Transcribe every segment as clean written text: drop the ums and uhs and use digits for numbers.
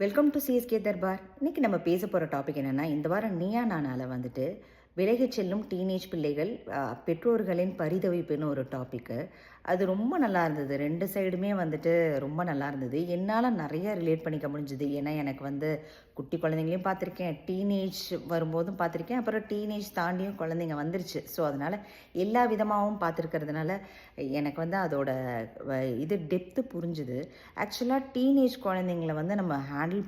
Welcome to CSK Darbar. இன்றைக்கி நம்ம பேச போகிற டாபிக் என்னென்னா, இந்த வாரம் நீயா நானால வந்துட்டு விலகிச் செல்லும் டீனேஜ் பிள்ளைகள் பெற்றோர்களின் பரிதவிப்புன்னு ஒரு டாப்பிக்கு. அது ரொம்ப நல்லா இருந்தது. 2 சைடுமே வந்துட்டு ரொம்ப நல்லா இருந்தது. என்னால் நிறைய ரிலேட் பண்ணிக்க முடிஞ்சுது. ஏன்னா எனக்கு வந்து குட்டி குழந்தைங்களையும் பார்த்துருக்கேன், டீனேஜ் வரும்போதும் பார்த்துருக்கேன், அப்புறம் டீனேஜ் தாண்டியும் குழந்தைங்க வந்துருச்சு. ஸோ அதனால் எல்லா விதமாகவும் பார்த்துருக்கிறதுனால எனக்கு வந்து அதோட இது டெப்த்து புரிஞ்சுது. ஆக்சுவலாக டீனேஜ் குழந்தைங்கள வந்து நம்ம ஹேண்டில்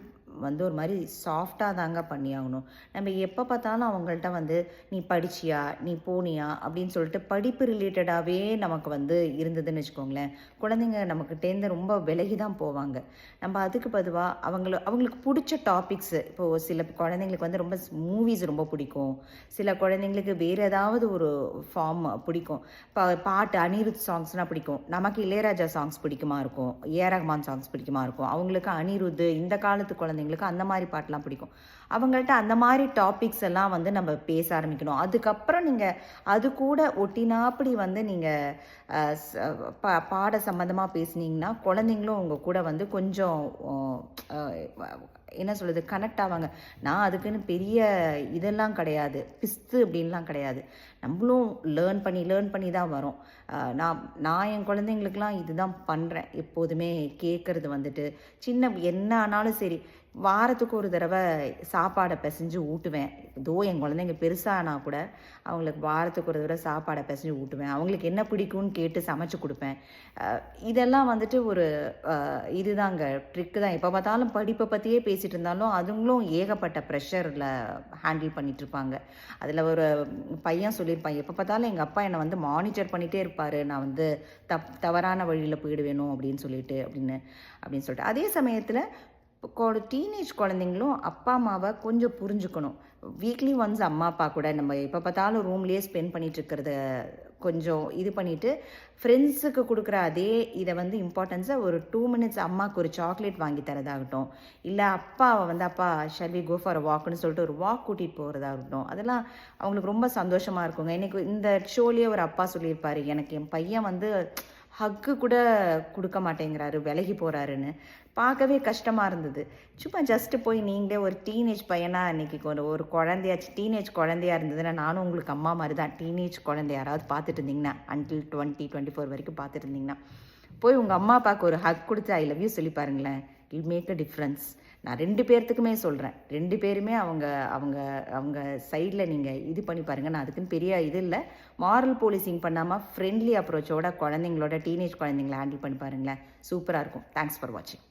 வந்து ஒரு மாதிரி சாஃப்டாக தாங்க பண்ணியாகணும். நம்ம எப்போ பார்த்தாலும் அவங்கள்ட்ட வந்து நீ படிச்சியா, நீ போனியா அப்படின்னு சொல்லிட்டு படிப்பு ரிலேட்டடாகவே நமக்கு வந்து இருந்ததுன்னு வச்சுக்கோங்களேன், குழந்தைங்க நமக்கிட்டேருந்து ரொம்ப விலகி தான் போவாங்க. நம்ம அதுக்கு பொதுவாக அவங்களுக்கு பிடிச்ச டாபிக்ஸு, இப்போது சில குழந்தைங்களுக்கு வந்து ரொம்ப மூவிஸ் ரொம்ப பிடிக்கும், சில குழந்தைங்களுக்கு வேறு ஏதாவது ஒரு ஃபார்ம் பிடிக்கும். பாட்டு அனிருத் சாங்ஸ்னால் பிடிக்கும், நமக்கு இளையராஜா சாங்ஸ் பிடிக்குமா இருக்கும், ஏஆர் ரஹ்மான் சாங்ஸ் பிடிக்குமா இருக்கும், அவங்களுக்கு அனிருத் இந்த காலத்து குழந்தைங்களுக்கு அந்த மாதிரி பாட்டெலாம் பிடிக்கும். அவங்கள்ட்ட அந்த மாதிரி டாபிக்ஸ் எல்லாம் வந்து நம்ம பேச ஆரம்பிக்கணும். அதுக்கப்புறம் நீங்கள் அது கூட ஒட்டினாப்படி வந்து நீங்கள் பாட சம்மந்தமாக பேசுனீங்கன்னா குழந்தைங்களும் உங்கள் கூட வந்து கொஞ்சம் என்ன சொல்கிறது, கனெக்ட் ஆவாங்க. நான் அதுக்குன்னு பெரிய இதெல்லாம் கிடையாது, பிஸ்து அப்படின்லாம் கிடையாது. நம்மளும் லேர்ன் பண்ணி தான் வரோம். நான் என் குழந்தைங்களுக்கெலாம் இதுதான் பண்ணுறேன். எப்போதுமே கேட்குறது வந்துட்டு என்ன ஆனாலும் சரி, வாரத்துக்கு ஒரு தடவை சாப்பாடை பிசைஞ்சு ஊட்டுவேன். என் குழந்தைங்க பெருசானா கூட அவங்களுக்கு வாரத்துக்கு ஒரு தடவை சாப்பாடை பிசைஞ்சு ஊட்டுவேன். அவங்களுக்கு என்ன பிடிக்கும்னு கேட்டு சமைச்சு கொடுப்பேன். இதெல்லாம் வந்துட்டு ஒரு இதுதாங்க, ட்ரிக்கு தான். எப்போ பார்த்தாலும் படிப்பை பற்றியே பேசிகிட்டு இருந்தாலும் அதுங்களும் ஏகப்பட்ட ப்ரெஷரில் ஹேண்டில் பண்ணிகிட்ருப்பாங்க. அதில் ஒரு பையன் சொல்லியிருப்பான், எப்போ பார்த்தாலும் எங்கள் அப்பா என்னை வந்து மானிட்டர் பண்ணிகிட்டே இருப்பார், நான் வந்து தவறான வழியில் போயிடுவேணும் அப்படின்னு சொல்லிட்டு. அதே சமயத்தில் டீனேஜ் குழந்தைங்களும் அப்பா அம்மாவை கொஞ்சம் புரிஞ்சுக்கணும். வீக்லி ஒன்ஸ் அம்மா அப்பா கூட நம்ம எப்போ பார்த்தாலும் ரூம்லேயே ஸ்பெண்ட் பண்ணிகிட்டு இருக்கிறத கொஞ்சம் இது பண்ணிவிட்டு, ஃப்ரெண்ட்ஸுக்கு கொடுக்குற அதே இதை வந்து இம்பார்ட்டன்ஸை ஒரு 2 மினிட்ஸ் அம்மாவுக்கு ஒரு சாக்லேட் வாங்கி தரதாகட்டும், இல்லை அப்பாவை வந்து அப்பா shall we go for a வாக்குன்னு சொல்லிட்டு ஒரு வாக் கூட்டிகிட்டு போகிறதாகட்டும், அதெல்லாம் அவங்களுக்கு ரொம்ப சந்தோஷமாக இருக்குங்க. இன்றைக்கி இந்த ஷோலேயே ஒரு அப்பா சொல்லியிருப்பார், எனக்கு என் பையன் வந்து ஹக்கு கூட கொடுக்க மாட்டேங்கிறாரு, விலகி போகிறாருன்னு. பார்க்கவே கஷ்டமாக இருந்தது. சும்மா ஜஸ்ட்டு போய் நீங்களே ஒரு டீனேஜ் பையனாக இன்றைக்கி ஒரு குழந்தையாச்சு, டீனேஜ் குழந்தையாக இருந்ததுன்னா, நானும் உங்களுக்கு அம்மா மாதிரி தான். டீனேஜ் குழந்தை யாராவது பார்த்துட்டு இருந்தீங்கன்னா, அன்டில் 20-24 வரைக்கும் பார்த்துட்டு இருந்தீங்கன்னா, போய் உங்கள் அம்மா அப்பாவுக்கு ஒரு ஹக் கொடுத்து ஐ லவ் யூ சொல்லி பாருங்களேன். It make a difference. நான் 2 பேர்த்துக்குமே சொல்கிறேன். 2 பேருமே அவங்க அவங்க அவங்க சைடில் நீங்கள் இது பண்ணி பாருங்கள். நான் அதுக்குன்னு பெரிய இது இல்லை, மாரல் போலீசிங் பண்ணாமல் ஃப்ரெண்ட்லி அப்ரோச்சோட குழந்தைங்களோட டீனேஜ் குழந்தைங்கள ஹேண்டில் பண்ணி பாருங்களேன். சூப்பராக இருக்கும். தேங்க்ஸ் ஃபார் வாட்சிங்.